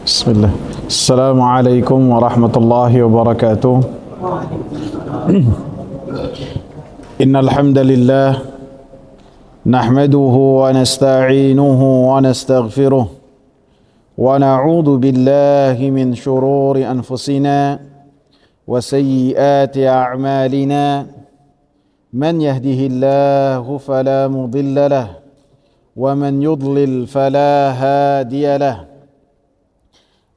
Bismillah. Assalamualaikum warahmatullahi wabarakatuh. Innal hamdalillah nahmaduhu wa nasta'inuhu wa nastaghfiruh wa na'udzu billahi min shururi anfusina wa sayyiati a'malina. Man yahdihillahu fala mudilla lahu wa man yudlil fala hadiya lahu.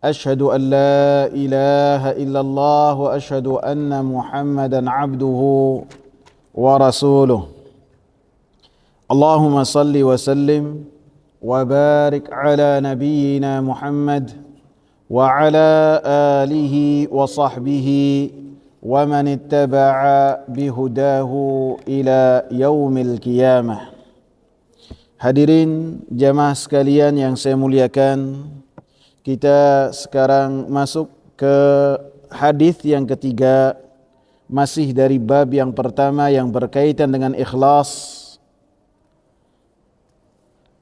أشهد أن لا إله إلا الله وأشهد أن محمدا عبده ورسوله اللهم صل وسلم وبارك على نبينا محمد وعلى آله وصحبه ومن اتبع بهداه إلى يوم القيامة. Hadirin jamaah sekalian yang saya muliakan, kita sekarang masuk ke hadis yang ketiga, masih dari bab yang pertama yang berkaitan dengan ikhlas.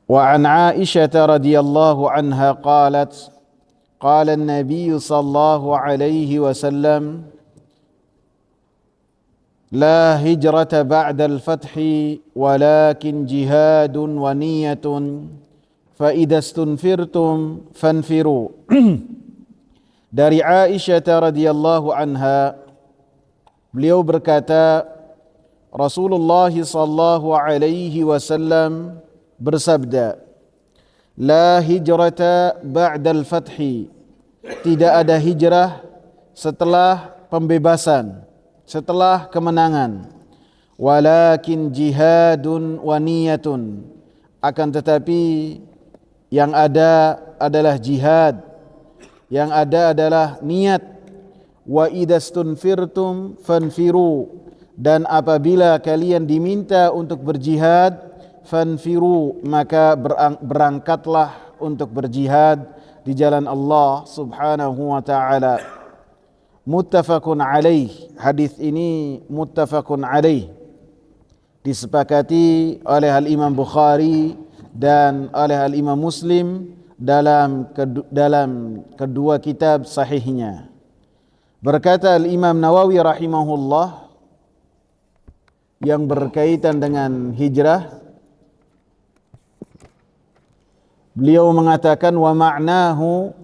Wa an Aisyah radhiyallahu anha qalat qala an-nabiy sallallahu alaihi wasallam la hijrata ba'da al-fath walakin jihadun wa niyyatun fa idza stunfirtum fanfiru. Dari Aisyah radhiyallahu anha, beliau berkata, Rasulullah sallallahu alaihi wasallam bersabda, la hijrata ba'dal fathi, tidak ada hijrah setelah pembebasan, setelah kemenangan. Walakin jihadun wa niyatun, akan tetapi yang ada adalah jihad, yang ada adalah niat. Wa idastunfirtum fanfiru, dan apabila kalian diminta untuk berjihad, fanfiru, maka berangkatlah untuk berjihad di jalan Allah subhanahu wa ta'ala. Muttafaqun alaih, hadis ini muttafaqun alaih, disepakati oleh Al-Imam Bukhari dan oleh Al-Imam Muslim dalam kedua kitab sahihnya. Berkata Al-Imam Nawawi rahimahullah yang berkaitan dengan hijrah, beliau mengatakan, wa ma'nahu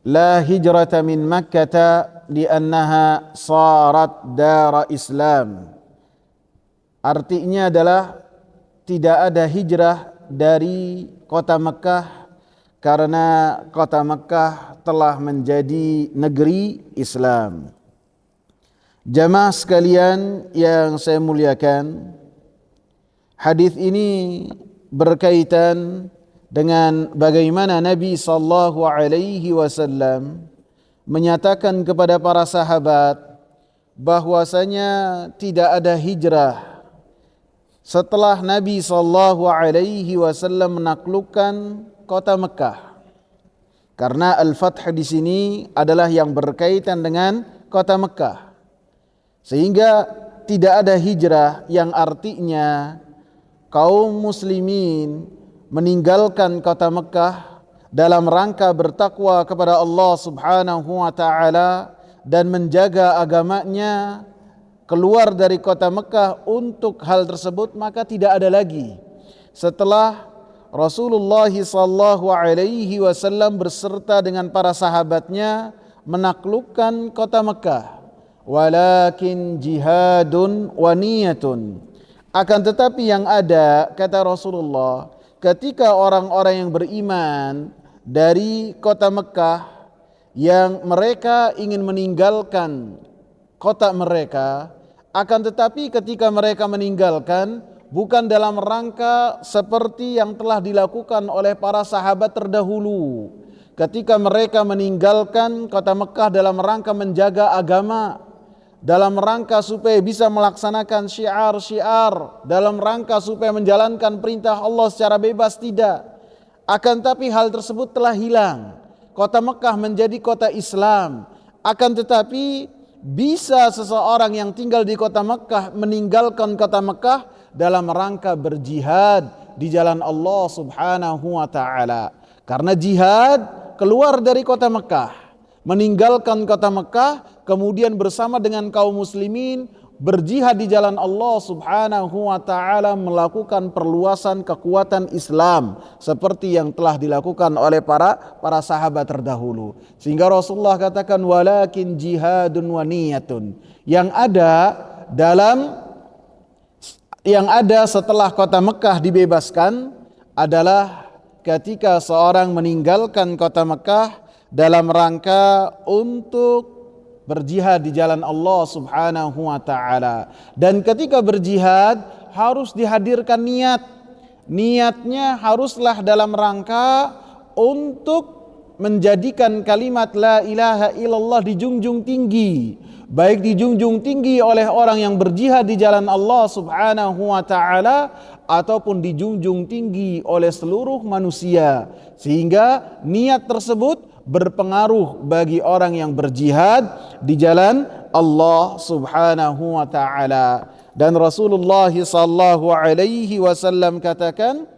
la hijrata min Makkah li'annaha sarat dara Islam. Artinya adalah tidak ada hijrah dari kota Mekah karena kota Mekah telah menjadi negeri Islam. Jamaah sekalian yang saya muliakan, hadis ini berkaitan dengan bagaimana Nabi sallallahu alaihi wasallam menyatakan kepada para sahabat bahwasanya tidak ada hijrah setelah Nabi sallallahu alaihi wasallam menaklukkan kota Mekah. Karena al-fath di sini adalah yang berkaitan dengan kota Mekah. Sehingga tidak ada hijrah yang artinya kaum muslimin meninggalkan kota Mekah dalam rangka bertakwa kepada Allah subhanahu wa ta'ala dan menjaga agamanya, keluar dari kota Mekah untuk hal tersebut, maka tidak ada lagi setelah Rasulullah sallallahu alaihi wasallam berserta dengan para sahabatnya menaklukkan kota Mekah. Walakin jihadun wa niyatun, akan tetapi yang ada, kata Rasulullah, ketika orang-orang yang beriman dari kota Mekah yang mereka ingin meninggalkan kota mereka, akan tetapi ketika mereka meninggalkan bukan dalam rangka seperti yang telah dilakukan oleh para sahabat terdahulu. Ketika mereka meninggalkan kota Mekah dalam rangka menjaga agama, dalam rangka supaya bisa melaksanakan syiar-syiar, dalam rangka supaya menjalankan perintah Allah secara bebas, tidak. Akan tapi hal tersebut telah hilang. Kota Mekah menjadi kota Islam. Akan tetapi bisa seseorang yang tinggal di kota Mekah meninggalkan kota Mekah dalam rangka berjihad di jalan Allah subhanahu wa ta'ala. Karena jihad keluar dari kota Mekah, meninggalkan kota Mekah, kemudian bersama dengan kaum muslimin berjihad di jalan Allah Subhanahu wa taala, melakukan perluasan kekuatan Islam seperti yang telah dilakukan oleh para sahabat terdahulu. Sehingga Rasulullah katakan walakin jihadun wa niyatun. Yang ada setelah kota Mekah dibebaskan adalah ketika seorang meninggalkan kota Mekah dalam rangka untuk berjihad di jalan Allah Subhanahu wa taala. Dan ketika berjihad harus dihadirkan niat. Niatnya haruslah dalam rangka untuk menjadikan kalimat la ilaha illallah dijunjung tinggi. Baik dijunjung tinggi oleh orang yang berjihad di jalan Allah Subhanahu wa taala ataupun dijunjung tinggi oleh seluruh manusia. Sehingga niat tersebut berpengaruh bagi orang yang berjihad di jalan Allah Subhanahu wa taala. Dan Rasulullah sallallahu alaihi wasallam katakan,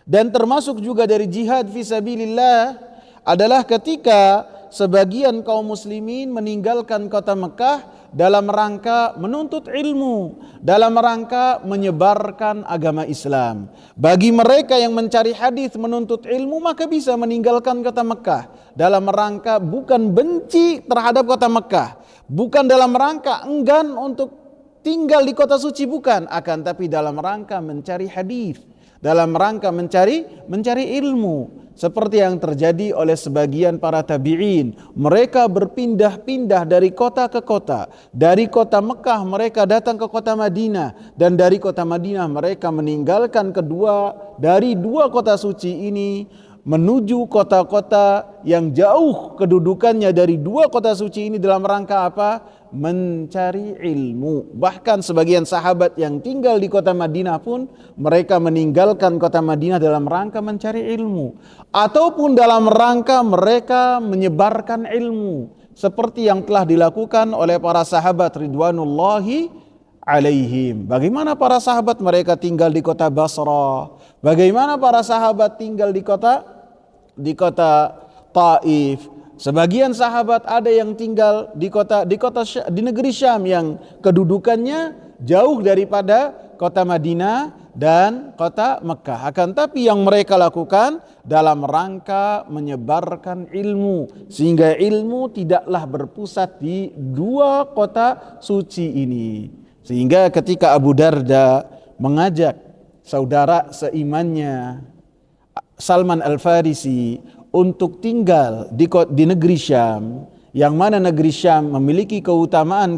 dan termasuk juga dari jihad fisabilillah adalah ketika sebagian kaum muslimin meninggalkan kota Mekah dalam rangka menuntut ilmu, dalam rangka menyebarkan agama Islam. Bagi mereka yang mencari hadis menuntut ilmu, maka bisa meninggalkan kota Mekah dalam rangka bukan benci terhadap kota Mekah, bukan dalam rangka enggan untuk tinggal di kota suci, bukan, akan tapi dalam rangka mencari hadis, dalam rangka mencari ilmu. Seperti yang terjadi oleh sebagian para tabi'in. Mereka berpindah-pindah dari kota ke kota. Dari kota Mekah mereka datang ke kota Madinah. Dan dari kota Madinah mereka meninggalkan dari dua kota suci ini, menuju kota-kota yang jauh kedudukannya dari dua kota suci ini dalam rangka apa? Mencari ilmu. Bahkan sebagian sahabat yang tinggal di kota Madinah pun mereka meninggalkan kota Madinah dalam rangka mencari ilmu, ataupun dalam rangka mereka menyebarkan ilmu, seperti yang telah dilakukan oleh para sahabat ridwanullahi alaihim. Bagaimana para sahabat mereka tinggal di kota Basra, bagaimana para sahabat tinggal di kota Taif. Sebagian sahabat ada yang tinggal di negeri Syam yang kedudukannya jauh daripada kota Madinah dan kota Mekah. Akan tapi yang mereka lakukan dalam rangka menyebarkan ilmu, sehingga ilmu tidaklah berpusat di dua kota suci ini. Sehingga ketika Abu Darda mengajak saudara seimannya Salman Al-Farisi untuk tinggal di negeri Syam, yang mana negeri Syam memiliki keutamaan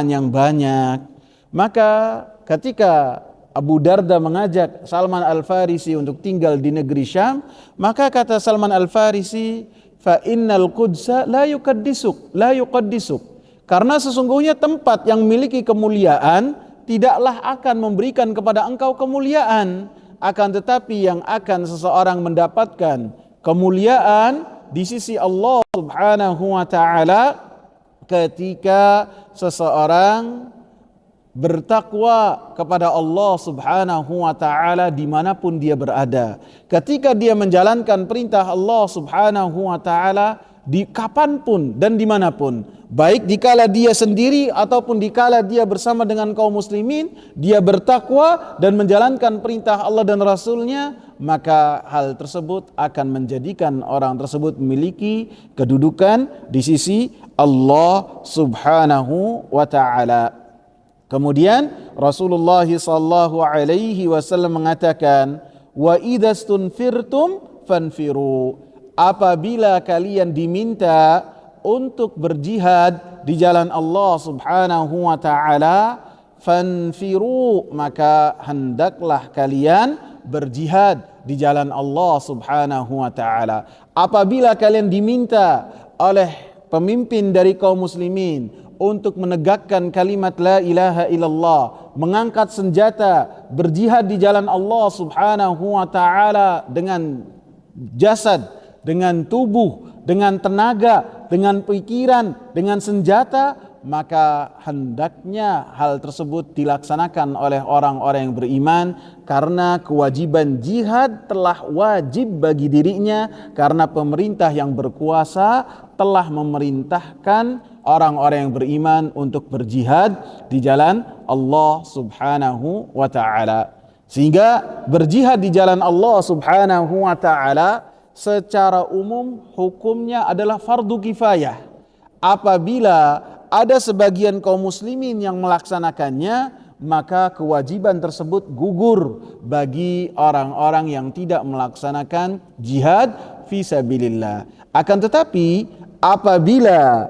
yang banyak, maka ketika Abu Darda mengajak Salman Al-Farisi untuk tinggal di negeri Syam, maka kata Salman Al-Farisi, fa innal qudsa la yuqaddisuk, karena sesungguhnya tempat yang memiliki kemuliaan tidaklah akan memberikan kepada engkau kemuliaan, akan tetapi yang akan seseorang mendapatkan kemuliaan di sisi Allah Subhanahu wa taala ketika seseorang bertakwa kepada Allah Subhanahu wa taala dimanapun dia berada. Ketika dia menjalankan perintah Allah Subhanahu wa taala di kapanpun dan dimanapun, baik dikala dia sendiri ataupun dikala dia bersama dengan kaum muslimin, dia bertakwa dan menjalankan perintah Allah dan Rasulnya, maka hal tersebut akan menjadikan orang tersebut memiliki kedudukan di sisi Allah Subhanahu wa taala. Kemudian Rasulullah sallallahu alaihi wasallam mengatakan, wa idastunfirtum fanfiru, apabila kalian diminta untuk berjihad di jalan Allah Subhanahu wa taala, fanfiru, maka hendaklah kalian berjihad di jalan Allah Subhanahu wa taala. Apabila kalian diminta oleh pemimpin dari kaum muslimin untuk menegakkan kalimat la ilaha illallah, mengangkat senjata, berjihad di jalan Allah Subhanahu wa taala dengan jasad, dengan tubuh, dengan tenaga, dengan pikiran, dengan senjata, maka hendaknya hal tersebut dilaksanakan oleh orang-orang yang beriman, karena kewajiban jihad telah wajib bagi dirinya, karena pemerintah yang berkuasa telah memerintahkan orang-orang yang beriman untuk berjihad di jalan Allah Subhanahu wa ta'ala. Sehingga berjihad di jalan Allah Subhanahu wa ta'ala secara umum hukumnya adalah fardu kifayah. Apabila ada sebagian kaum muslimin yang melaksanakannya, maka kewajiban tersebut gugur bagi orang-orang yang tidak melaksanakan jihad fisabilillah. Akan tetapi apabila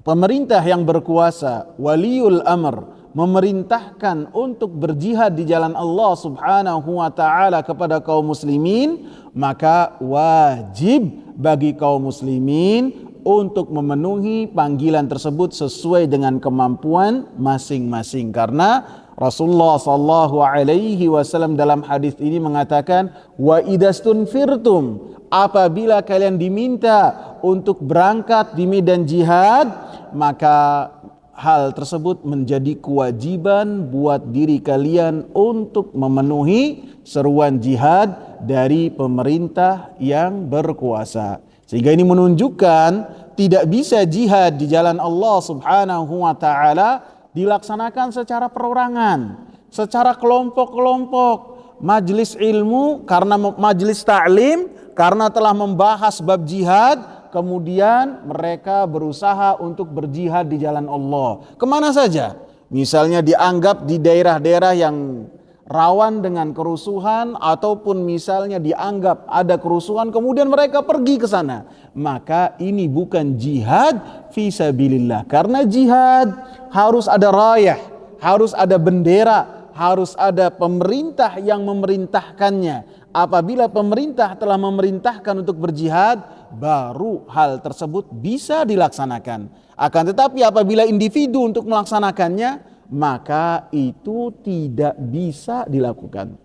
pemerintah yang berkuasa, waliul amr, memerintahkan untuk berjihad di jalan Allah Subhanahu wa ta'ala kepada kaum muslimin, maka wajib bagi kaum muslimin untuk memenuhi panggilan tersebut sesuai dengan kemampuan masing-masing. Karena Rasulullah sallallahu alaihi wasallam dalam hadis ini mengatakan, wa idastunfirtum, apabila kalian diminta untuk berangkat di medan jihad, maka hal tersebut menjadi kewajiban buat diri kalian untuk memenuhi seruan jihad dari pemerintah yang berkuasa. Sehingga ini menunjukkan tidak bisa jihad di jalan Allah Subhanahu wa ta'ala dilaksanakan secara perorangan, secara kelompok-kelompok. Majelis ilmu karena majelis ta'lim, karena telah membahas bab jihad, kemudian mereka berusaha untuk berjihad di jalan Allah. Kemana saja? Misalnya dianggap di daerah-daerah yang rawan dengan kerusuhan, ataupun misalnya dianggap ada kerusuhan, kemudian mereka pergi ke sana. Maka ini bukan jihad fisabilillah. Karena jihad harus ada rayah, harus ada bendera, harus ada pemerintah yang memerintahkannya. Apabila pemerintah telah memerintahkan untuk berjihad, baru hal tersebut bisa dilaksanakan. Akan tetapi apabila individu untuk melaksanakannya, maka itu tidak bisa dilakukan.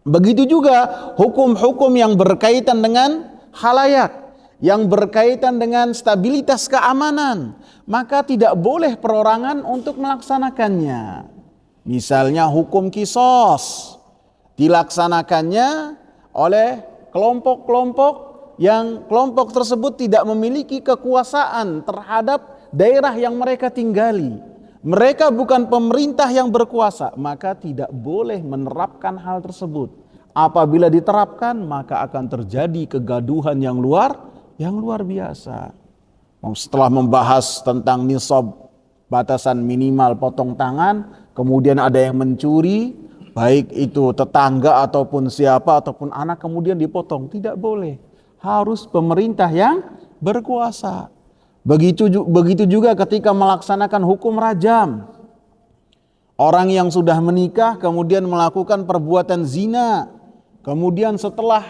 Begitu juga hukum-hukum yang berkaitan dengan khalayak, yang berkaitan dengan stabilitas keamanan, maka tidak boleh perorangan untuk melaksanakannya. Misalnya hukum kisos dilaksanakannya oleh kelompok-kelompok yang kelompok tersebut tidak memiliki kekuasaan terhadap daerah yang mereka tinggali. Mereka bukan pemerintah yang berkuasa, maka tidak boleh menerapkan hal tersebut. Apabila diterapkan, maka akan terjadi kegaduhan yang luar biasa. Setelah membahas tentang nisab, batasan minimal potong tangan, kemudian ada yang mencuri, baik itu tetangga ataupun siapa ataupun anak, kemudian dipotong. Tidak boleh. Harus pemerintah yang berkuasa. Begitu juga ketika melaksanakan hukum rajam. Orang yang sudah menikah kemudian melakukan perbuatan zina, kemudian setelah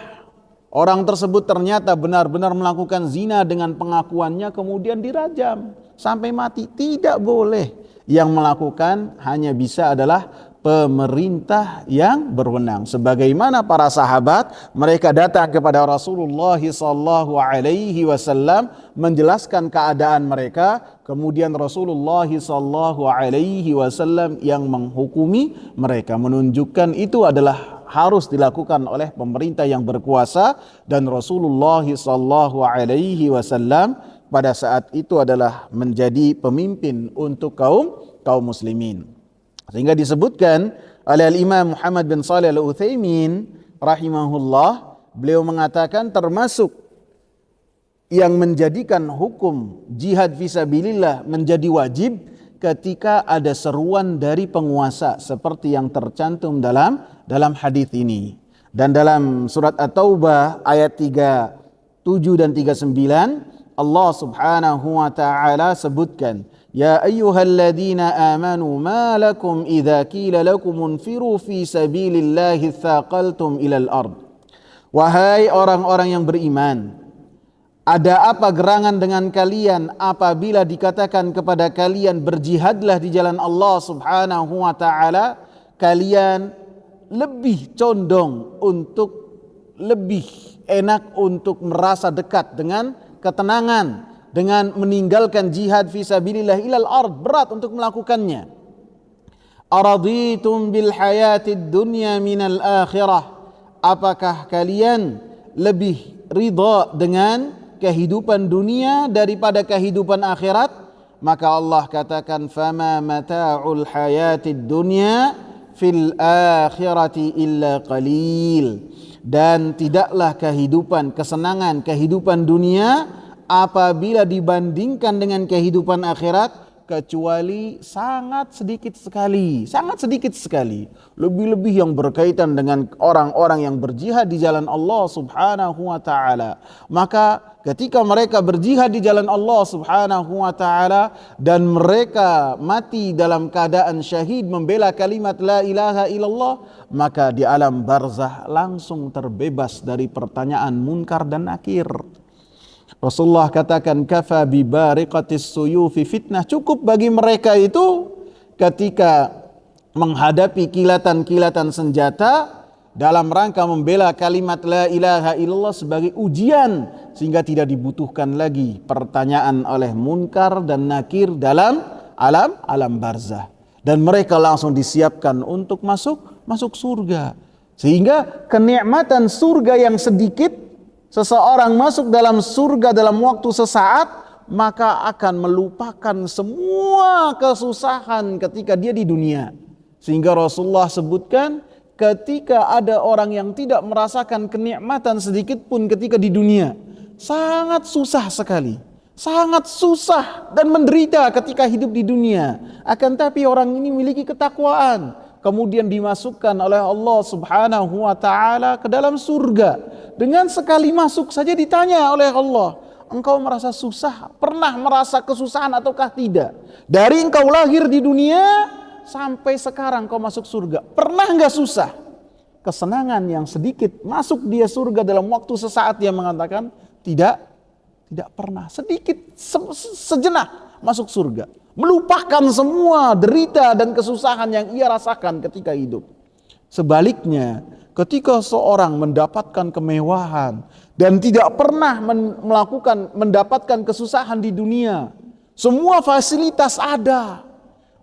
orang tersebut ternyata benar-benar melakukan zina dengan pengakuannya, kemudian dirajam sampai mati. Tidak boleh. Yang melakukan hanya bisa adalah pemerintah yang berwenang. Sebagaimana para sahabat, mereka datang kepada Rasulullah sallallahu alaihi wasallam menjelaskan keadaan mereka, kemudian Rasulullah sallallahu alaihi wasallam yang menghukumi mereka, menunjukkan itu adalah harus dilakukan oleh pemerintah yang berkuasa, dan Rasulullah sallallahu alaihi wasallam pada saat itu adalah menjadi pemimpin untuk kaum muslimin. Sehingga disebutkan oleh Imam Muhammad bin Shalih Al-Utsaimin rahimahullah, beliau mengatakan termasuk yang menjadikan hukum jihad fisabilillah menjadi wajib ketika ada seruan dari penguasa seperti yang tercantum dalam hadis ini. Dan dalam surat At-Taubah ayat 37 dan 39, Allah Subhanahu wa taala sebutkan, ya ayyuhalladzina amanu ma lakum idza qila lakum unfiru fi sabilillahi tsaqaltum ilal ard. Wahai orang-orang yang beriman, ada apa gerangan dengan kalian apabila dikatakan kepada kalian berjihadlah di jalan Allah Subhanahu wa taala, kalian lebih condong untuk lebih enak untuk merasa dekat dengan ketenangan, dengan meninggalkan jihad fisabilillah ilal ard, berat untuk melakukannya. Araditum bil hayatid dunya minal akhirah, apakah kalian lebih ridha dengan kehidupan dunia daripada kehidupan akhirat? Maka Allah katakan, fama mata'ul hayatid dunya fil akhirati illa qalil. Dan tidaklah kesenangan kehidupan dunia apabila dibandingkan dengan kehidupan akhirat, kecuali sangat sedikit sekali. Lebih-lebih yang berkaitan dengan orang-orang yang berjihad di jalan Allah subhanahu wa ta'ala. Maka ketika mereka berjihad di jalan Allah subhanahu wa ta'ala dan mereka mati dalam keadaan syahid membela kalimat la ilaha illallah, maka di alam barzah langsung terbebas dari pertanyaan munkar dan nakir. Rasulullah katakan, kafa bi bariqatis suyufi fitnah, cukup bagi mereka itu ketika menghadapi kilatan-kilatan senjata dalam rangka membela kalimat la ilaha illallah sebagai ujian, sehingga tidak dibutuhkan lagi pertanyaan oleh munkar dan nakir dalam alam barzah, dan mereka langsung disiapkan untuk masuk surga. Sehingga kenikmatan surga yang sedikit, seseorang masuk dalam surga dalam waktu sesaat, maka akan melupakan semua kesusahan ketika dia di dunia. Sehingga Rasulullah sebutkan, ketika ada orang yang tidak merasakan kenikmatan sedikit pun ketika di dunia, sangat susah sekali, sangat susah dan menderita ketika hidup di dunia. Akan tapi orang ini memiliki ketakwaan, kemudian dimasukkan oleh Allah subhanahu wa ta'ala ke dalam surga. Dengan sekali masuk saja ditanya oleh Allah, engkau merasa susah? Pernah merasa kesusahan ataukah tidak? Dari engkau lahir di dunia sampai sekarang kau masuk surga, pernah enggak susah? Kesenangan yang sedikit, masuk dia surga dalam waktu sesaat, dia mengatakan tidak pernah. Sedikit, sejenak masuk surga, melupakan semua derita dan kesusahan yang ia rasakan ketika hidup. Sebaliknya, ketika seorang mendapatkan kemewahan dan tidak pernah mendapatkan kesusahan di dunia, semua fasilitas ada,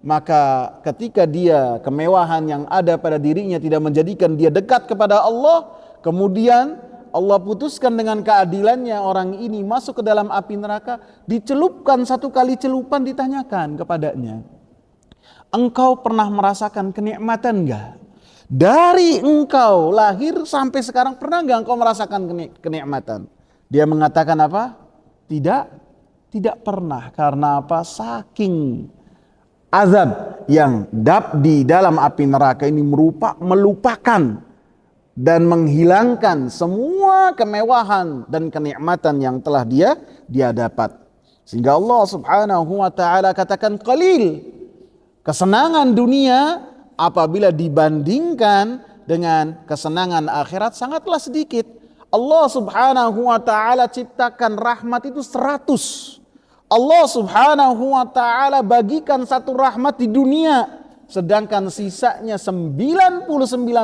maka ketika dia kemewahan yang ada pada dirinya tidak menjadikan dia dekat kepada Allah, kemudian Allah putuskan dengan keadilannya orang ini masuk ke dalam api neraka, dicelupkan satu kali celupan, ditanyakan kepadanya, engkau pernah merasakan kenikmatan enggak? Dari engkau lahir sampai sekarang pernah enggak engkau merasakan kenikmatan? Dia mengatakan apa? Tidak pernah. Karena apa? Saking azab yang di dalam api neraka ini melupakan dan menghilangkan semua kemewahan dan kenikmatan yang telah dia dapat. Sehingga Allah subhanahu wa ta'ala katakan qalil. Kesenangan dunia apabila dibandingkan dengan kesenangan akhirat sangatlah sedikit. Allah subhanahu wa ta'ala ciptakan rahmat itu 100. Allah subhanahu wa ta'ala bagikan satu rahmat di dunia, sedangkan sisanya 99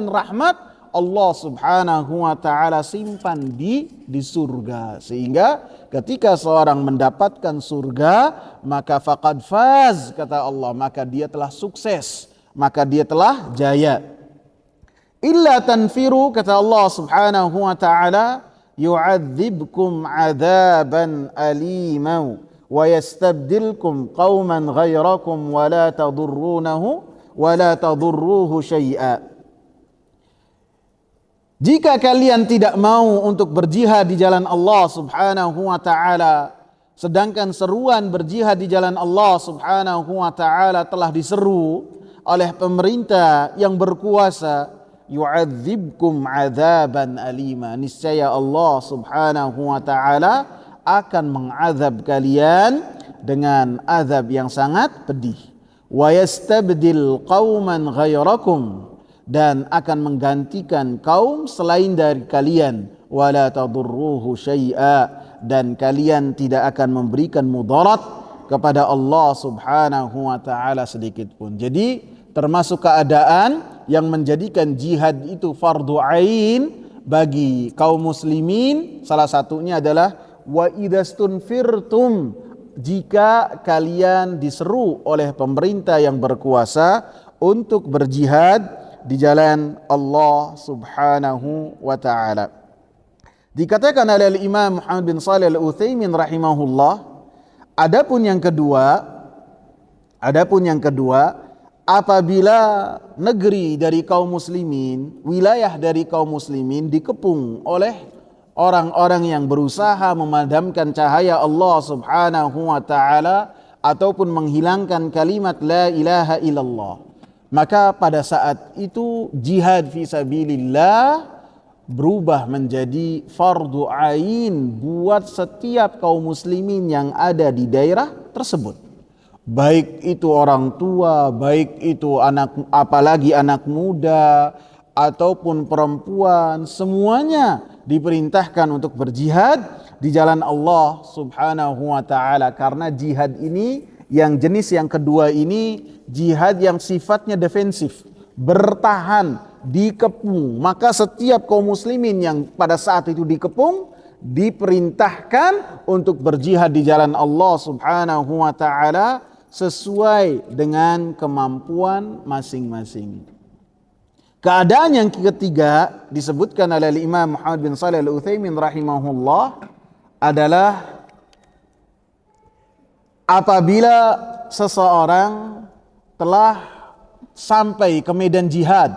rahmat Allah subhanahu wa ta'ala simpan di surga. Sehingga ketika seorang mendapatkan surga, maka faqad faz, kata Allah, maka dia telah sukses, maka dia telah jaya. Illa tanfiru, kata Allah subhanahu wa ta'ala, yu'adzibkum adzaban aliman wa yastabdilkum qauman ghairakum wa la tadurruhu syai'a. Jika kalian tidak mau untuk berjihad di jalan Allah subhanahu wa ta'ala, sedangkan seruan berjihad di jalan Allah subhanahu wa ta'ala telah diseru oleh pemerintah yang berkuasa, yu'adzibkum adzaban alima, niscaya Allah subhanahu wa ta'ala akan mengazab kalian dengan azab yang sangat pedih. Wa yastabdil qauman ghairakum, dan akan menggantikan kaum selain dari kalian. Wala tadurruhu syai'a, dan kalian tidak akan memberikan mudarat kepada Allah subhanahu wa ta'ala sedikit pun. Jadi termasuk keadaan yang menjadikan jihad itu fardu ain bagi kaum muslimin, salah satunya adalah wa idastunfirtum, jika kalian diseru oleh pemerintah yang berkuasa untuk berjihad di jalan Allah Subhanahu wa taala. Dikatakan oleh Imam Muhammad bin Shalih Al-Utsaimin rahimahullah, adapun yang kedua, apabila negeri dari kaum muslimin, wilayah dari kaum muslimin dikepung oleh orang-orang yang berusaha memadamkan cahaya Allah Subhanahu wa taala ataupun menghilangkan kalimat la ilaha illallah, maka pada saat itu jihad fi sabilillah berubah menjadi fardu ain buat setiap kaum muslimin yang ada di daerah tersebut. Baik itu orang tua, baik itu anak, apalagi anak muda ataupun perempuan, semuanya diperintahkan untuk berjihad di jalan Allah Subhanahu wa taala. Karena jihad ini, yang jenis yang kedua ini, jihad yang sifatnya defensif, bertahan, dikepung. Maka setiap kaum muslimin yang pada saat itu dikepung diperintahkan untuk berjihad di jalan Allah Subhanahu wa taala sesuai dengan kemampuan masing-masing. Keadaan yang ketiga disebutkan oleh Imam Muhammad bin Shalih Al-Utsaimin rahimahullah adalah apabila seseorang telah sampai ke medan jihad,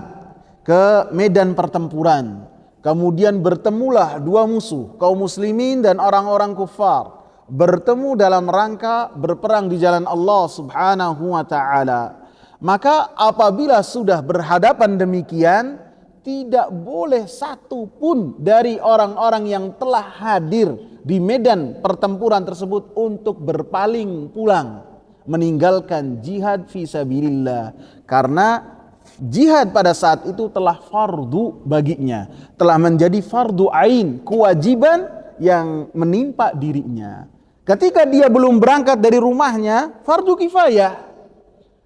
ke medan pertempuran, kemudian bertemulah dua musuh, kaum muslimin dan orang-orang kufar, bertemu dalam rangka berperang di jalan Allah Subhanahu wa taala. Maka apabila sudah berhadapan demikian, tidak boleh satu pun dari orang-orang yang telah hadir di medan pertempuran tersebut untuk berpaling pulang, meninggalkan jihad fi sabilillah. Karena jihad pada saat itu telah fardu baginya, telah menjadi fardu ain, kewajiban yang menimpa dirinya. Ketika dia belum berangkat dari rumahnya, fardu kifayah.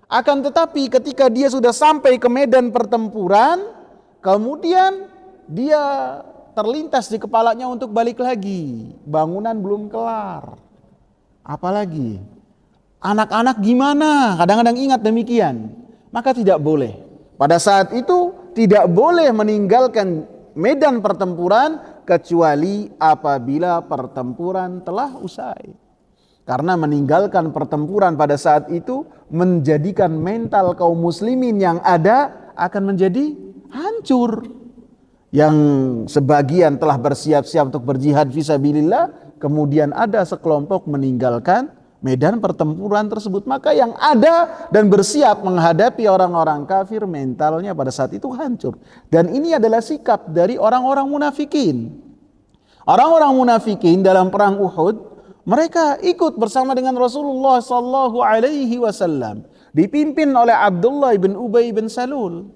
Akan tetapi ketika dia sudah sampai ke medan pertempuran, kemudian dia terlintas di kepalanya untuk balik lagi. Bangunan belum kelar. Apalagi anak-anak gimana? Kadang-kadang ingat demikian. Maka tidak boleh. Pada saat itu tidak boleh meninggalkan medan pertempuran kecuali apabila pertempuran telah usai. Karena meninggalkan pertempuran pada saat itu menjadikan mental kaum muslimin yang ada akan menjadi hancur. Yang sebagian telah bersiap-siap untuk berjihad fisabilillah, kemudian ada sekelompok meninggalkan medan pertempuran tersebut. Maka yang ada dan bersiap menghadapi orang-orang kafir, mentalnya pada saat itu hancur. Dan ini adalah sikap dari orang-orang munafikin. Orang-orang munafikin dalam perang Uhud, mereka ikut bersama dengan Rasulullah sallallahu alaihi wasallam, dipimpin oleh Abdullah bin Ubay bin Salul.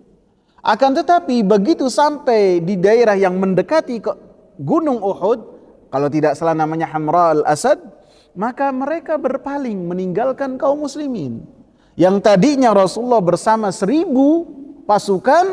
Akan tetapi begitu sampai di daerah yang mendekati ke Gunung Uhud, kalau tidak salah namanya Hamra al-Asad, maka mereka berpaling meninggalkan kaum muslimin. Yang tadinya Rasulullah bersama 1.000 pasukan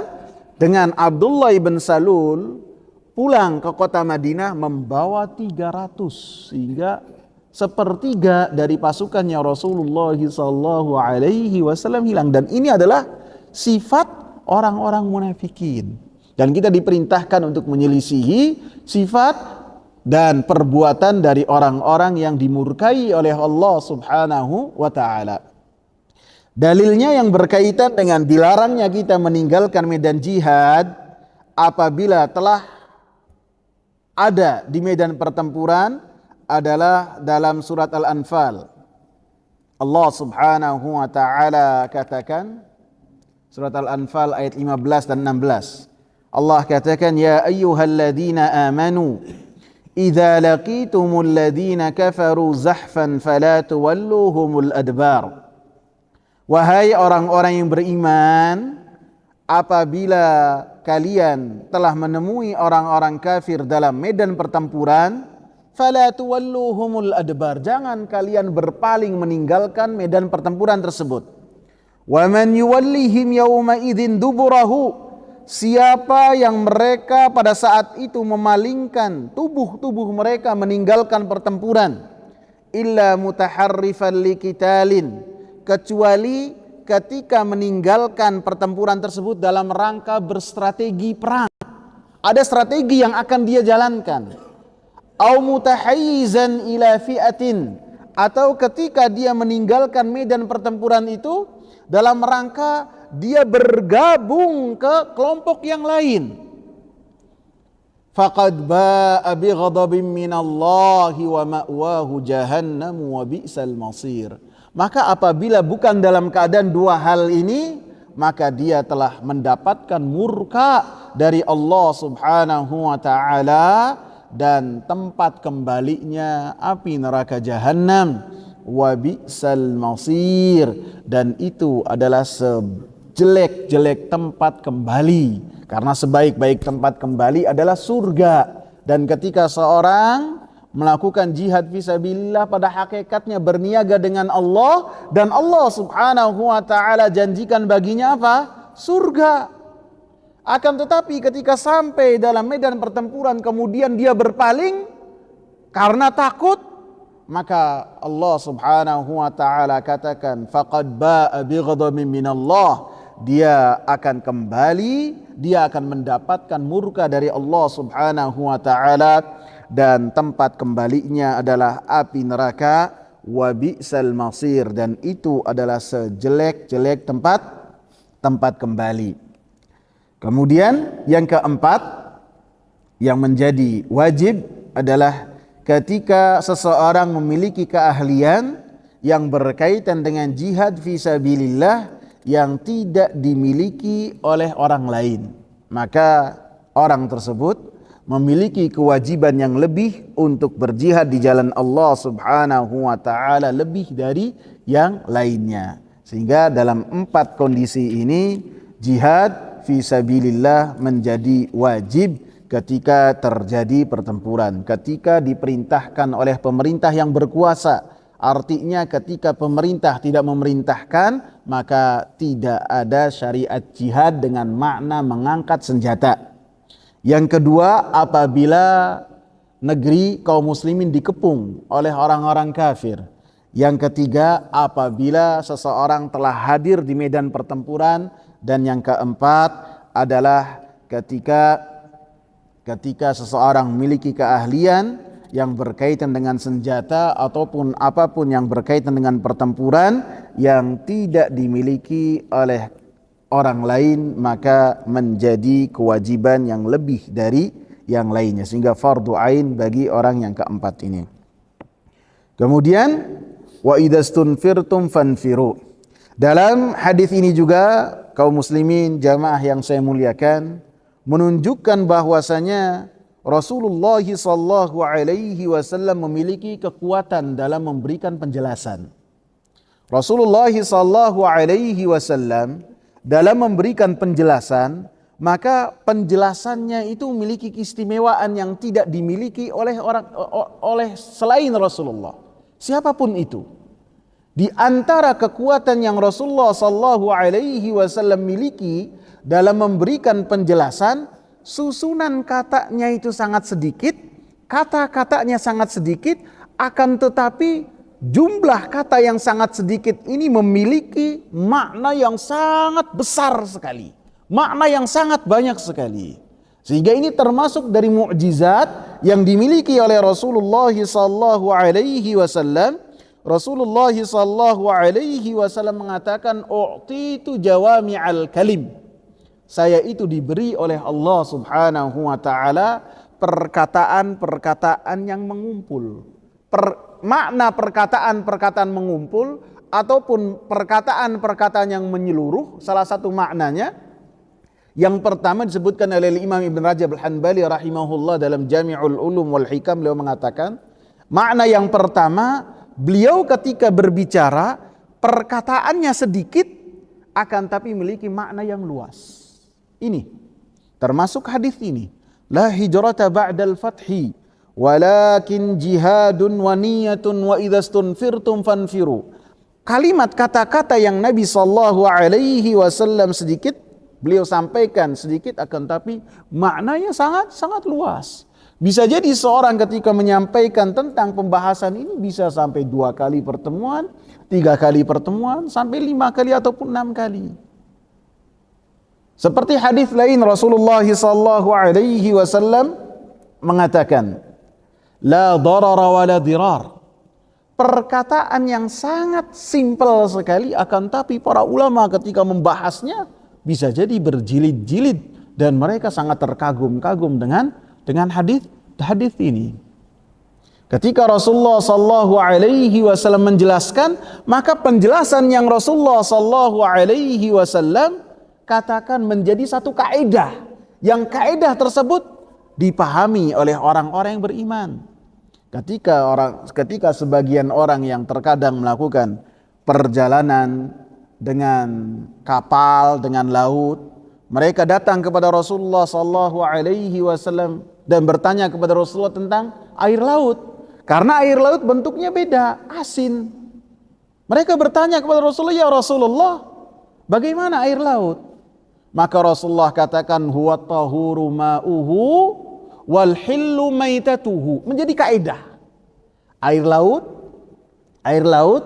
dengan Abdullah bin Salul pulang ke kota Madinah membawa 300, sehingga sepertiga dari pasukannya Rasulullah sallallahu alaihi wasallam hilang. Dan ini adalah sifat orang-orang munafikin. Dan kita diperintahkan untuk menyelisihi sifat dan perbuatan dari orang-orang yang dimurkai oleh Allah Subhanahu wa taala. Dalilnya yang berkaitan dengan dilarangnya kita meninggalkan medan jihad apabila telah ada di medan pertempuran adalah dalam surat Al-Anfal. Allah Subhanahu wa taala katakan, surat Al-Anfal ayat 15 dan 16. Allah katakan, ya ayyuhalladzina amanu idza laqitumul ladzina kafaru zahfan fala tuwalluhumul adbar. Wahai orang-orang yang beriman, apabila kalian telah menemui orang-orang kafir dalam medan pertempuran, fala tuwalluhumul adbar, jangan kalian berpaling meninggalkan medan pertempuran tersebut. Wa man yuwallihim yawma idzin duburahu, siapa yang mereka pada saat itu memalingkan tubuh-tubuh mereka meninggalkan pertempuran, illa mutaharrifan liqitalin, kecuali ketika meninggalkan pertempuran tersebut dalam rangka berstrategi perang. Ada strategi yang akan dia jalankan. Au mutahayyizan ila fi'atin, atau ketika dia meninggalkan medan pertempuran itu dalam rangka dia bergabung ke kelompok yang lain. Faqad ba'a bi ghadabin minallahi wa ma'wahu jahannam wa bi'sal masir. Maka apabila bukan dalam keadaan dua hal ini, maka dia telah mendapatkan murka dari Allah Subhanahu wa taala, dan tempat kembalinya api neraka jahanam, wa bi'sal masir, dan itu adalah sejelek-jelek tempat kembali, karena sebaik-baik tempat kembali adalah surga. Dan ketika seorang melakukan jihad fisabilillah, pada hakikatnya berniaga dengan Allah, dan Allah Subhanahu wa taala janjikan baginya apa? Surga. Akan tetapi ketika sampai dalam medan pertempuran kemudian dia berpaling karena takut, maka Allah Subhanahu wa taala katakan faqad ba'a bi ghadabin minallah, dia akan kembali, dia akan mendapatkan murka dari Allah Subhanahu wa taala, dan tempat kembalinya adalah api neraka, wa bi'sal masir, dan itu adalah sejelek-jelek tempat kembali. Kemudian yang keempat yang menjadi wajib adalah ketika seseorang memiliki keahlian yang berkaitan dengan jihad fisabilillah yang tidak dimiliki oleh orang lain, maka orang tersebut memiliki kewajiban yang lebih untuk berjihad di jalan Allah Subhanahu wa taala lebih dari yang lainnya. Sehingga dalam 4 kondisi ini jihad fisabilillah menjadi wajib ketika terjadi pertempuran, ketika diperintahkan oleh pemerintah yang berkuasa. Artinya ketika pemerintah tidak memerintahkan, maka tidak ada syariat jihad dengan makna mengangkat senjata. Yang kedua, apabila negeri kaum muslimin dikepung oleh orang-orang kafir. Yang ketiga, apabila seseorang telah hadir di medan pertempuran. Dan yang keempat adalah ketika seseorang memiliki keahlian yang berkaitan dengan senjata ataupun apapun yang berkaitan dengan pertempuran yang tidak dimiliki oleh orang lain, maka menjadi kewajiban yang lebih dari yang lainnya, sehingga fardu ain bagi orang yang keempat ini. Kemudian wa idastunfirtum fanfiru. Dalam hadis ini juga kaum muslimin jamaah yang saya muliakan menunjukkan bahwasanya Rasulullah sallallahu alaihi wasallam memiliki kekuatan dalam memberikan penjelasan. Rasulullah sallallahu alaihi wasallam dalam memberikan penjelasan, maka penjelasannya itu memiliki keistimewaan yang tidak dimiliki oleh selain Rasulullah. Siapapun itu. Di antara kekuatan yang Rasulullah sallallahu alaihi wasallam miliki dalam memberikan penjelasan, susunan katanya itu sangat sedikit, kata-katanya sangat sedikit, akan tetapi jumlah kata yang sangat sedikit ini memiliki makna yang sangat besar sekali, makna yang sangat banyak sekali. Sehingga ini termasuk dari mukjizat yang dimiliki oleh Rasulullah sallallahu alaihi wasallam. Rasulullah sallallahu alaihi wasallam mengatakan, u'titu jawami'al kalim. Saya itu diberi oleh Allah Subhanahu wa taala perkataan-perkataan yang mengumpul. Makna perkataan-perkataan mengumpul ataupun perkataan-perkataan yang menyeluruh, salah satu maknanya yang pertama disebutkan oleh Imam Ibn Rajab Al-Hanbali rahimahullah dalam Jami'ul Ulum wal Hikam. Beliau mengatakan, makna yang pertama, beliau ketika berbicara perkataannya sedikit akan tapi memiliki makna yang luas. Ini termasuk hadis ini, la hijrata ba'dal fathi walakin jihadun wa niyatun wa idastunfirtum fanfiru. Kalimat kata-kata yang Nabi sallallahu alaihi wasallam sedikit beliau sampaikan sedikit, akan tapi maknanya sangat luas. Bisa jadi seorang ketika menyampaikan tentang pembahasan ini bisa sampai 2 kali pertemuan, 3 kali pertemuan, sampai 5 kali ataupun 6 kali. Seperti hadis lain Rasulullah SAW mengatakan, la darara wa la dirar. Perkataan yang sangat simpel sekali, akan tapi para ulama ketika membahasnya bisa jadi berjilid-jilid dan mereka sangat terkagum-kagum dengan hadis ini. Ketika Rasulullah SAW menjelaskan, maka penjelasan yang Rasulullah SAW katakan menjadi satu kaidah, yang kaidah tersebut dipahami oleh orang-orang yang beriman. Ketika sebagian orang yang terkadang melakukan perjalanan dengan kapal, dengan laut, mereka datang kepada Rasulullah SAW dan bertanya kepada Rasulullah tentang air laut. Karena air laut bentuknya beda, asin. Mereka bertanya kepada Rasulullah, ya Rasulullah, bagaimana air laut? Maka Rasulullah katakan, huwa tahuru ma'uhu wal hillu maitatuhu. Menjadi kaidah. Air laut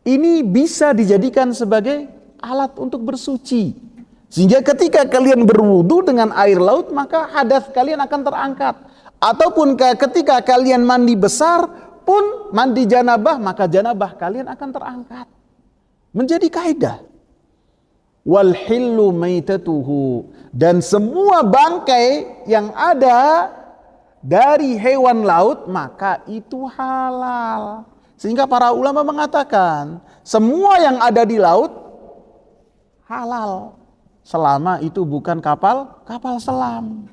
ini bisa dijadikan sebagai alat untuk bersuci. Sehingga ketika kalian berwudu dengan air laut, maka hadas kalian akan terangkat. Ataupun ketika kalian mandi besar pun, mandi janabah, maka janabah kalian akan terangkat. Menjadi kaidah. Wal hillu maitatuhu. Dan semua bangkai yang ada dari hewan laut, maka itu halal. Sehingga para ulama mengatakan, semua yang ada di laut halal. Selama itu bukan kapal selam.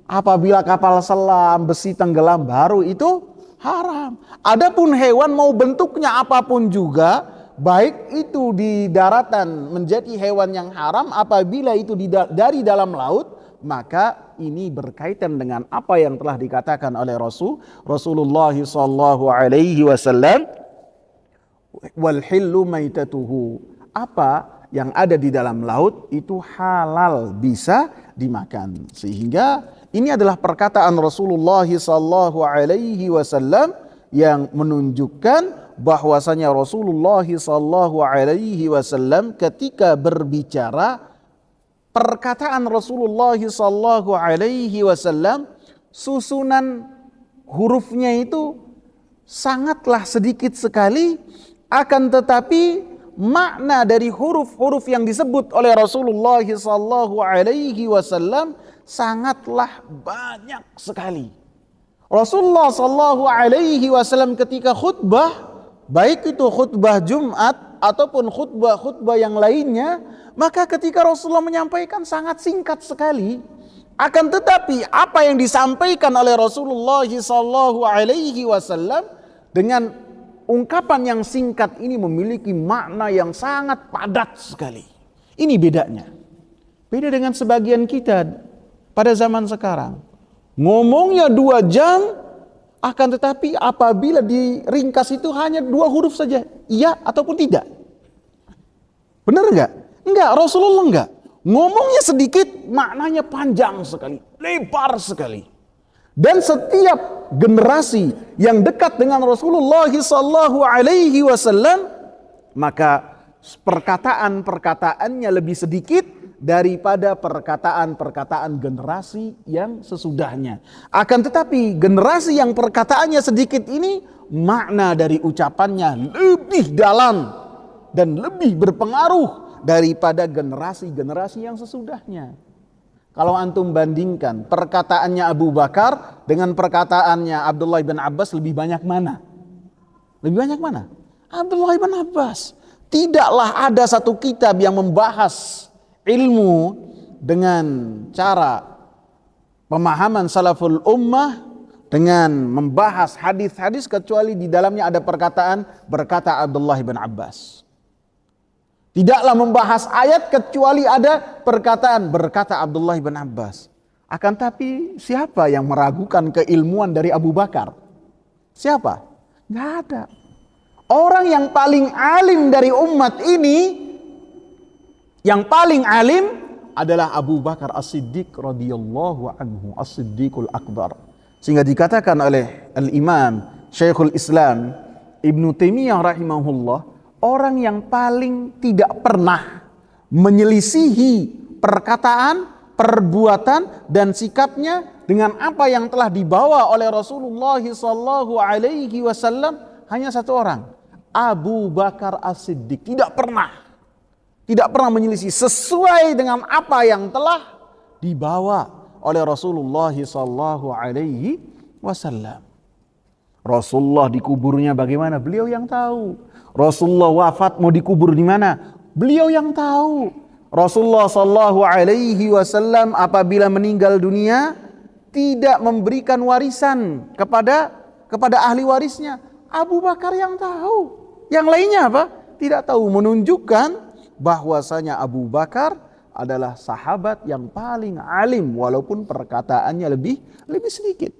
Apabila kapal selam, besi tenggelam, baru itu haram. Adapun hewan mau bentuknya apapun juga, baik itu di daratan menjadi hewan yang haram, apabila itu dari dalam laut, maka ini berkaitan dengan apa yang telah dikatakan oleh Rasulullah SAW, wal hillu maitatuhu. Apa yang ada di dalam laut itu halal, bisa dimakan. Sehingga ini adalah perkataan Rasulullah SAW yang menunjukkan bahwasanya Rasulullah SAW ketika berbicara, perkataan Rasulullah SAW susunan hurufnya itu sangatlah sedikit sekali, akan tetapi makna dari huruf-huruf yang disebut oleh Rasulullah SAW sangatlah banyak sekali. Rasulullah SAW ketika khutbah, baik itu khutbah Jumat ataupun khutbah yang lainnya, maka ketika Rasulullah menyampaikan sangat singkat sekali. Akan tetapi apa yang disampaikan oleh Rasulullah SAW dengan ungkapan yang singkat ini memiliki makna yang sangat padat sekali. Ini bedanya. Beda dengan sebagian kita pada zaman sekarang. Ngomongnya 2 jam, akan tetapi apabila diringkas itu hanya 2 huruf saja. Iya ataupun tidak. Benar enggak? Enggak, Rasulullah enggak. Ngomongnya sedikit, maknanya panjang sekali, lebar sekali. Dan setiap generasi yang dekat dengan Rasulullah SAW, maka perkataan-perkataannya lebih sedikit daripada perkataan-perkataan generasi yang sesudahnya. Akan tetapi generasi yang perkataannya sedikit ini, makna dari ucapannya lebih dalam dan lebih berpengaruh daripada generasi-generasi yang sesudahnya. Kalau antum bandingkan perkataannya Abu Bakar dengan perkataannya Abdullah bin Abbas, lebih banyak mana? Lebih banyak mana? Abdullah bin Abbas. Tidaklah ada satu kitab yang membahas ilmu dengan cara pemahaman salaful ummah dengan membahas hadis-hadis kecuali di dalamnya ada berkata Abdullah bin Abbas. Tidaklah membahas ayat kecuali ada berkata Abdullah bin Abbas. Akan tapi siapa yang meragukan keilmuan dari Abu Bakar? Siapa? Nggak ada. Orang yang paling alim dari umat ini Yang paling alim adalah Abu Bakar As-Siddiq radhiyallahu anhu, As-Siddiqul Akbar. Sehingga dikatakan oleh Al-Imam Syekhul Islam Ibnu Taimiyah rahimahullah, orang yang paling tidak pernah menyelisihi perkataan, perbuatan dan sikapnya dengan apa yang telah dibawa oleh Rasulullah sallallahu alaihi wasallam hanya satu orang, Abu Bakar As-Siddiq. Tidak pernah menyelisih sesuai dengan apa yang telah dibawa oleh Rasulullah sallallahu alaihi wasallam. Rasulullah dikuburnya bagaimana? Beliau yang tahu. Rasulullah wafat mau dikubur di mana? Beliau yang tahu. Rasulullah sallallahu alaihi wasallam apabila meninggal dunia tidak memberikan warisan kepada ahli warisnya. Abu Bakar yang tahu. Yang lainnya apa? Tidak tahu, menunjukkan bahwasanya Abu Bakar adalah sahabat yang paling alim walaupun perkataannya lebih sedikit.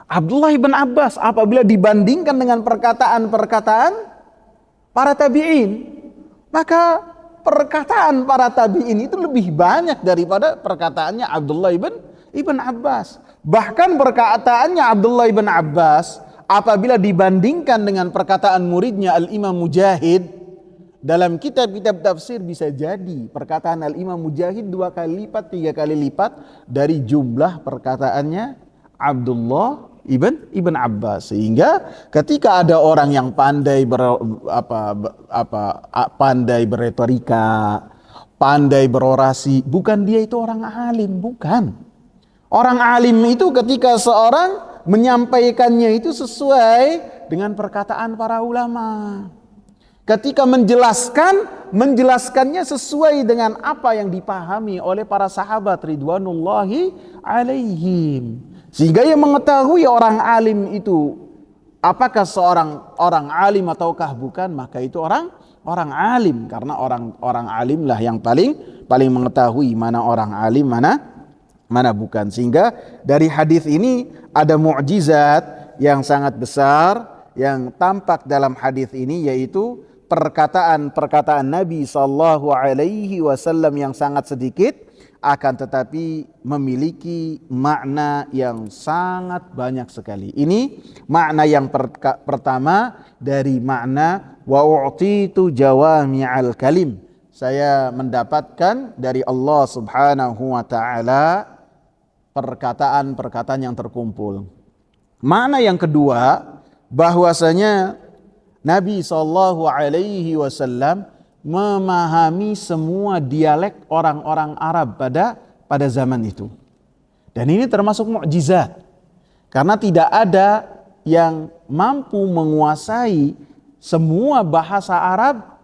Abdullah bin Abbas apabila dibandingkan dengan perkataan-perkataan para tabi'in, maka perkataan para tabi'in itu lebih banyak daripada perkataannya Abdullah ibn Abbas. Bahkan perkataannya Abdullah ibn Abbas apabila dibandingkan dengan perkataan muridnya Al-Imam Mujahid dalam kitab-kitab tafsir, bisa jadi perkataan Al-Imam Mujahid 2 kali lipat, 3 kali lipat dari jumlah perkataannya Abdullah ibn Abbas. Sehingga ketika ada orang yang pandai pandai berretorika, pandai berorasi, bukan dia itu orang alim, bukan. Orang alim itu ketika seorang menyampaikannya itu sesuai dengan perkataan para ulama. Ketika menjelaskannya sesuai dengan apa yang dipahami oleh para sahabat ridwanullahi alaihim. Sehingga yang mengetahui orang alim itu apakah seorang orang alim ataukah bukan, maka itu orang alim, karena orang alimlah yang paling mengetahui mana orang alim mana bukan. Sehingga dari hadis ini ada mukjizat yang sangat besar yang tampak dalam hadis ini, yaitu perkataan Nabi sallallahu alaihi wasallam yang sangat sedikit akan tetapi memiliki makna yang sangat banyak sekali. Ini makna yang pertama dari makna wa u'titu jawami'al kalim. Saya mendapatkan dari Allah Subhanahu wa taala perkataan-perkataan yang terkumpul. Makna yang kedua, bahwasanya Nabi sallallahu alaihi wasallam memahami semua dialek orang-orang Arab pada zaman itu. Dan ini termasuk mukjizat. Karena tidak ada yang mampu menguasai semua bahasa Arab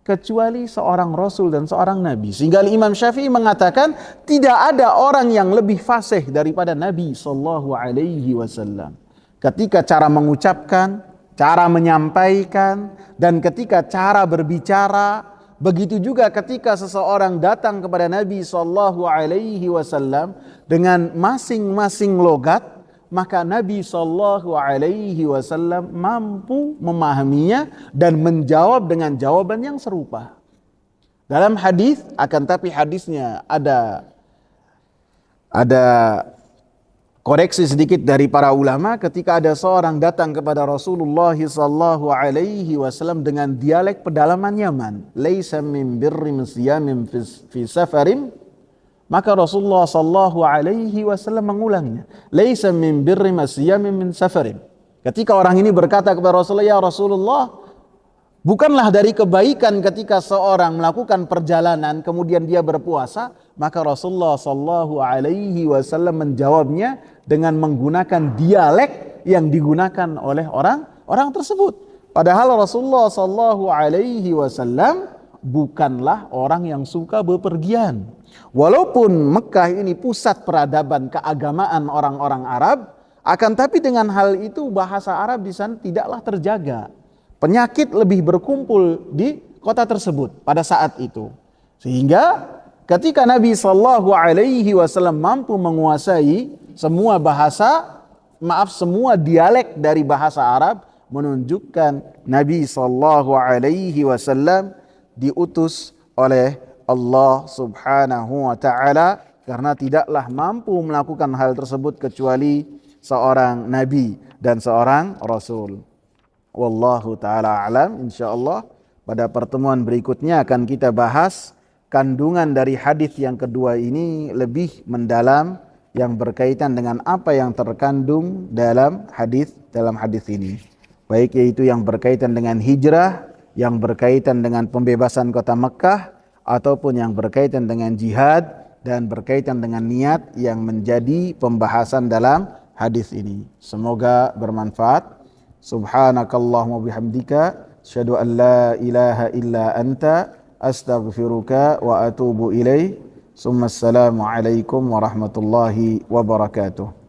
kecuali seorang Rasul dan seorang Nabi. Sehingga Imam Syafi'i mengatakan tidak ada orang yang lebih fasih daripada Nabi sallallahu alaihi wasallam. Ketika cara mengucapkan, cara menyampaikan, dan ketika cara berbicara, begitu juga ketika seseorang datang kepada Nabi sallallahu alaihi wasallam dengan masing-masing logat, maka Nabi sallallahu alaihi wasallam mampu memahaminya dan menjawab dengan jawaban yang serupa. Dalam hadis, akan tapi hadisnya ada koreksi sedikit dari para ulama ketika ada seorang datang kepada Rasulullah sallallahu alaihi wasallam dengan dialek pedalaman Yaman, laisa min birri siyamin fi safarin, maka Rasulullah sallallahu alaihi wasallam mengulangnya, laisa min birri siyamin min safarin. Ketika orang ini berkata kepada Rasulullah, ya Rasulullah, bukanlah dari kebaikan ketika seorang melakukan perjalanan kemudian dia berpuasa, maka Rasulullah sallallahu alaihi wasallam menjawabnya dengan menggunakan dialek yang digunakan oleh orang tersebut. Padahal Rasulullah sallallahu alaihi wasallam bukanlah orang yang suka bepergian. Walaupun Mekah ini pusat peradaban keagamaan orang-orang Arab, akan tapi dengan hal itu bahasa Arab di sana tidaklah terjaga. Penyakit lebih berkumpul di kota tersebut pada saat itu. Sehingga ketika Nabi sallallahu alaihi wasallam mampu menguasai semua dialek dari bahasa Arab, menunjukkan Nabi sallallahu alaihi wasallam diutus oleh Allah Subhanahu wa taala, karena tidaklah mampu melakukan hal tersebut kecuali seorang nabi dan seorang rasul. Wallahu taala alam. Insyaallah pada pertemuan berikutnya akan kita bahas kandungan dari hadis yang kedua ini lebih mendalam, yang berkaitan dengan apa yang terkandung dalam hadis ini. Baik yaitu yang berkaitan dengan hijrah, yang berkaitan dengan pembebasan kota Mekah, ataupun yang berkaitan dengan jihad dan berkaitan dengan niat yang menjadi pembahasan dalam hadis ini. Semoga bermanfaat. Subhanakallahumma bihamdika asyhadu an la ilaha illa anta astaghfiruka wa atubu ilaih. Assalamu alaikum warahmatullahi wabarakatuh.